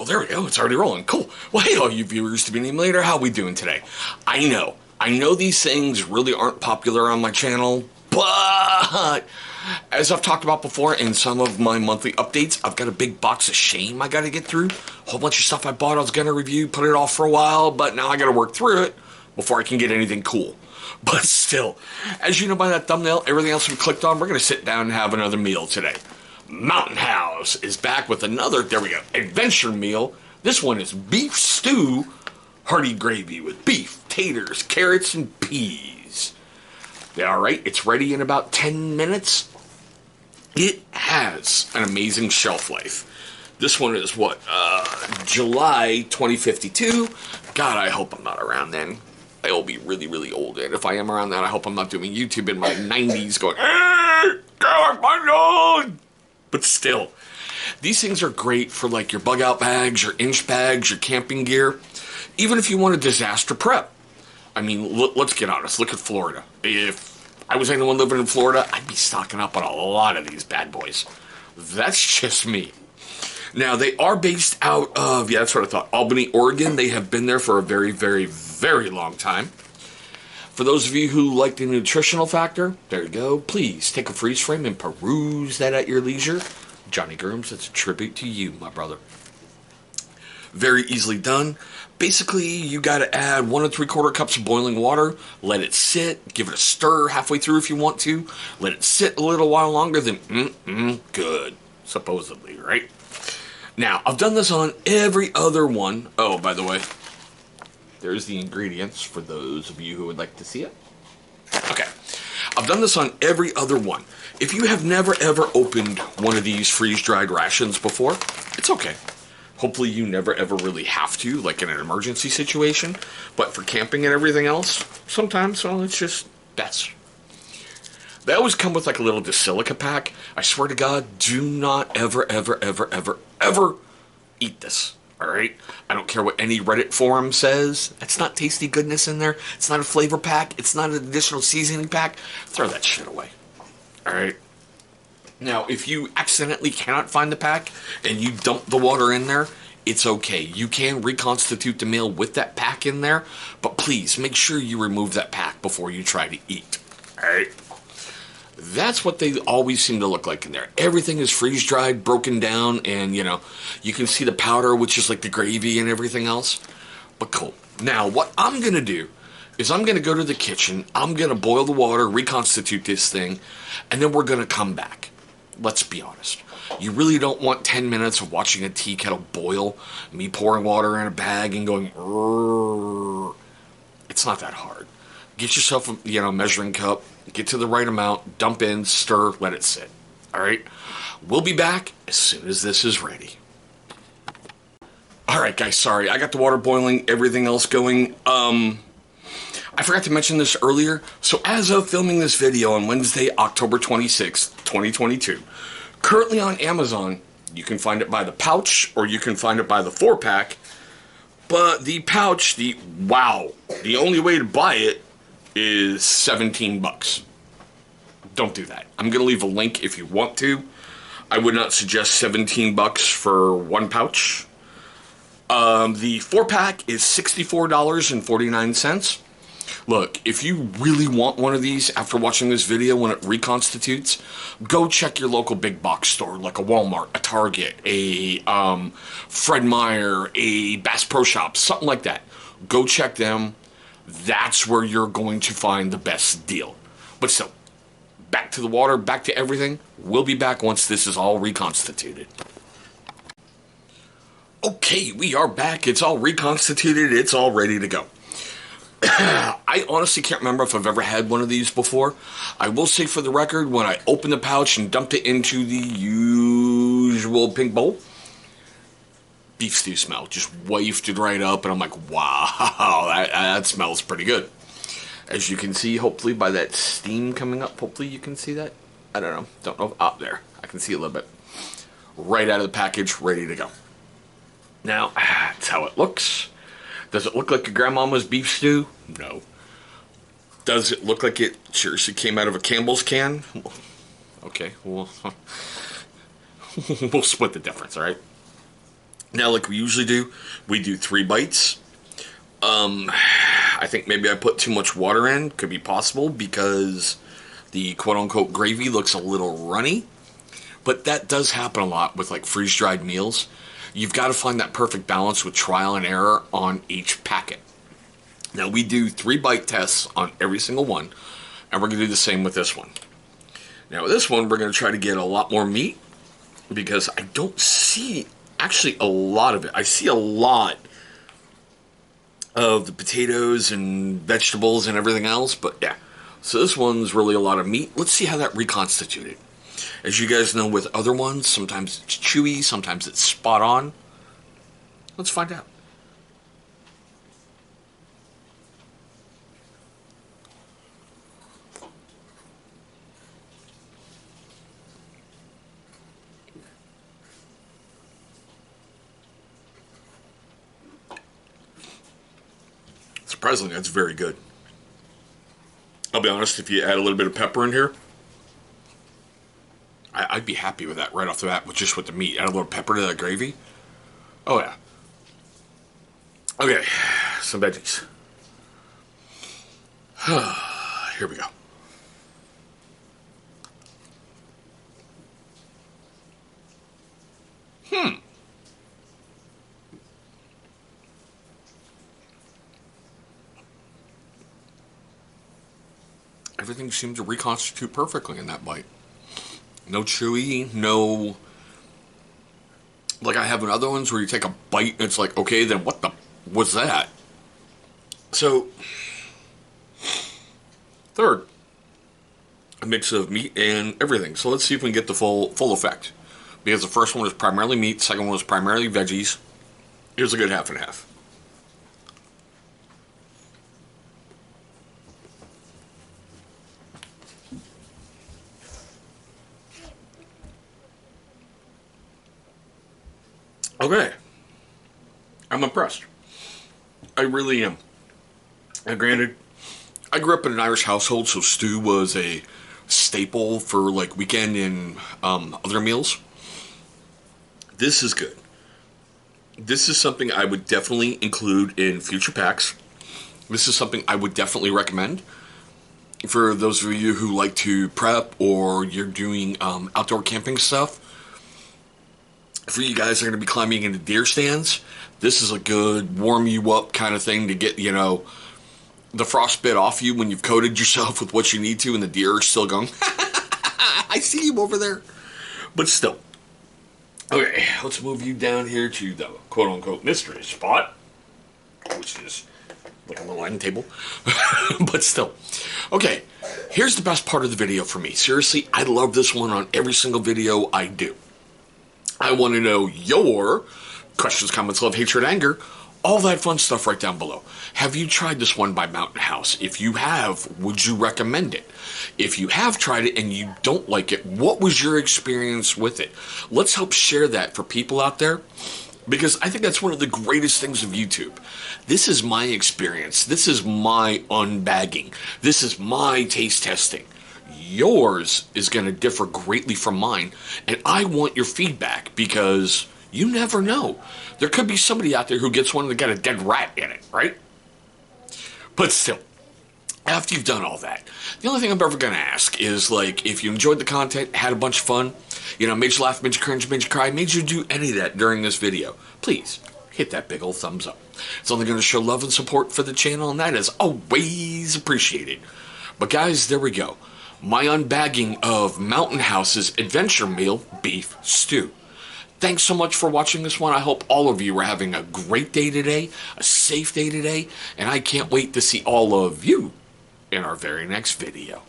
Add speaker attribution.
Speaker 1: well, there we go. It's already rolling. Cool. Well, hey, all you viewers to be named later, how we doing today? I know these things really aren't popular on my channel, but as I've talked about before in some of my monthly updates, I've got a big box of shame I got to get through. A whole bunch of stuff I bought I was going to review, put it off for a while, but now I got to work through it before I can get anything cool. But still, as you know by that thumbnail, everything else we clicked on, we're going to sit down and have another meal today. Mountain House is back with another, there we go, adventure meal. This one is beef stew, hearty gravy with beef, taters, carrots, and peas. Alright, it's ready in about 10 minutes. It has an amazing shelf life. This one is what, July 2052. God, I hope I'm not around then. I'll be really, really old. And if I am around that, I hope I'm not doing YouTube in my 90s going, hey, God, but still, these things are great for like your bug out bags, your inch bags, your camping gear. Even if you want a disaster prep. I mean, let's get honest. Look at Florida. If I was anyone living in Florida, I'd be stocking up on a lot of these bad boys. That's just me. Now, they are based out of, yeah, that's what I thought, Albany, Oregon. They have been there for a very, very, very long time. For those of you who like the nutritional factor, there you go. Please take a freeze frame and peruse that at your leisure. Johnny Grooms, that's a tribute to you, my brother. Very easily done. Basically, you got to add 1 3/4 cups of boiling water. Let it sit. Give it a stir halfway through if you want to. Let it sit a little while longer than good, supposedly, right? Now, I've done this on every other one. Oh, by the way, there's the ingredients for those of you who would like to see it. Okay. I've done this on every other one. If you have never ever opened one of these freeze-dried rations before, it's okay. Hopefully you never ever really have to, like in an emergency situation. But for camping and everything else, sometimes, well, it's just best. They always come with like a little Silica pack. I swear to God, do not ever, ever, ever, ever, ever eat this. Alright? I don't care what any Reddit forum says. It's not tasty goodness in there. It's not a flavor pack. It's not an additional seasoning pack. Throw that shit away. Alright? Now, if you accidentally cannot find the pack and you dump the water in there, it's okay. You can reconstitute the meal with that pack in there, but please make sure you remove that pack before you try to eat. Alright? That's what they always seem to look like in there. Everything is freeze-dried, broken down, and, you know, you can see the powder, which is like the gravy and everything else. But cool. Now, what I'm going to do is I'm going to go to the kitchen, I'm going to boil the water, reconstitute this thing, and then we're going to come back. Let's be honest. You really don't want 10 minutes of watching a tea kettle boil, me pouring water in a bag and going, rrrr. It's not that hard. Get yourself a measuring cup, get to the right amount, dump in, stir, let it sit. Alright? We'll be back as soon as this is ready. Alright guys, sorry, I got the water boiling, everything else going. I forgot to mention this earlier. So as of filming this video on Wednesday, October 26th, 2022, currently on Amazon, you can find it by the pouch or you can find it by the 4-pack. But the pouch, the only way to buy it is 17 bucks. Don't do that. I'm going to leave a link if you want to. I would not suggest 17 bucks for one pouch. The 4-pack is $64.49. Look, if you really want one of these after watching this video when it reconstitutes, go check your local big box store like a Walmart, a Target, a Fred Meyer, a Bass Pro Shop, something like that. Go check them. That's where you're going to find the best deal. But still, back to the water, back to everything. We'll be back once this is all reconstituted. Okay, we are back. It's all reconstituted. It's all ready to go. I honestly can't remember if I've ever had one of these before. I will say for the record, when I opened the pouch and dumped it into the usual pink bowl, beef stew smell just wafted right up, and I'm like, wow, that smells pretty good. As you can see, hopefully, by that steam coming up, hopefully you can see that. I don't know, up there. I can see a little bit. Right out of the package, ready to go. Now, that's how it looks. Does it look like your grandmama's beef stew? No. Does it look like it seriously came out of a Campbell's can? Okay, well, we'll split the difference, alright? Now, like we usually do, we do 3 bites. I think maybe I put too much water in. Could be possible because the quote-unquote gravy looks a little runny. But that does happen a lot with like freeze-dried meals. You've got to find that perfect balance with trial and error on each packet. Now, we do 3 bite tests on every single one, and we're going to do the same with this one. Now, with this one, we're going to try to get a lot more meat because I don't see actually a lot of it. I see a lot of the potatoes and vegetables and everything else, but yeah. So this one's really a lot of meat. Let's see how that reconstituted. As you guys know with other ones, sometimes it's chewy, sometimes it's spot on. Let's find out. Surprisingly, that's very good. I'll be honest, if you add a little bit of pepper in here, I'd be happy with that right off the bat, with the meat. Add a little pepper to that gravy. Oh yeah. Okay, some veggies. Here we go. Everything seemed to reconstitute perfectly in that bite. No chewy, no... Like I have in other ones where you take a bite and it's like, okay, then what the... was that? So... Third, a mix of meat and everything. So let's see if we can get the full effect. Because the first one was primarily meat, second one was primarily veggies. Here's a good half and half. Okay. I'm impressed. I really am. And granted, I grew up in an Irish household, so stew was a staple for like weekend and other meals. This is good. This is something I would definitely include in future packs. This is something I would definitely recommend for those of you who like to prep or you're doing outdoor camping stuff. For you guys that are going to be climbing into deer stands, this is a good warm you up kind of thing to get, the frostbite off you when you've coated yourself with what you need to and the deer are still going, I see you over there. But still. Okay, let's move you down here to the quote-unquote mystery spot, which is like a little end table. But still. Okay, here's the best part of the video for me. Seriously, I love this one on every single video I do. I want to know your questions, comments, love, hatred, anger, all that fun stuff right down below. Have you tried this one by Mountain House? If you have, would you recommend it? If you have tried it and you don't like it, what was your experience with it? Let's help share that for people out there, because I think that's one of the greatest things of YouTube. This is my experience. This is my unbagging. This is my taste testing. Yours is going to differ greatly from mine, and I want your feedback because you never know. There could be somebody out there who gets one that got a dead rat in it, right? But still, after you've done all that, the only thing I'm ever going to ask is, like, if you enjoyed the content, had a bunch of fun, made you laugh, made you cringe, made you cry, made you do any of that during this video, please hit that big old thumbs up. It's only going to show love and support for the channel, and that is always appreciated. But guys, there we go. My unbagging of Mountain House's Adventure Meal Beef Stew. Thanks so much for watching this one. I hope all of you are having a great day today, a safe day today, and I can't wait to see all of you in our very next video.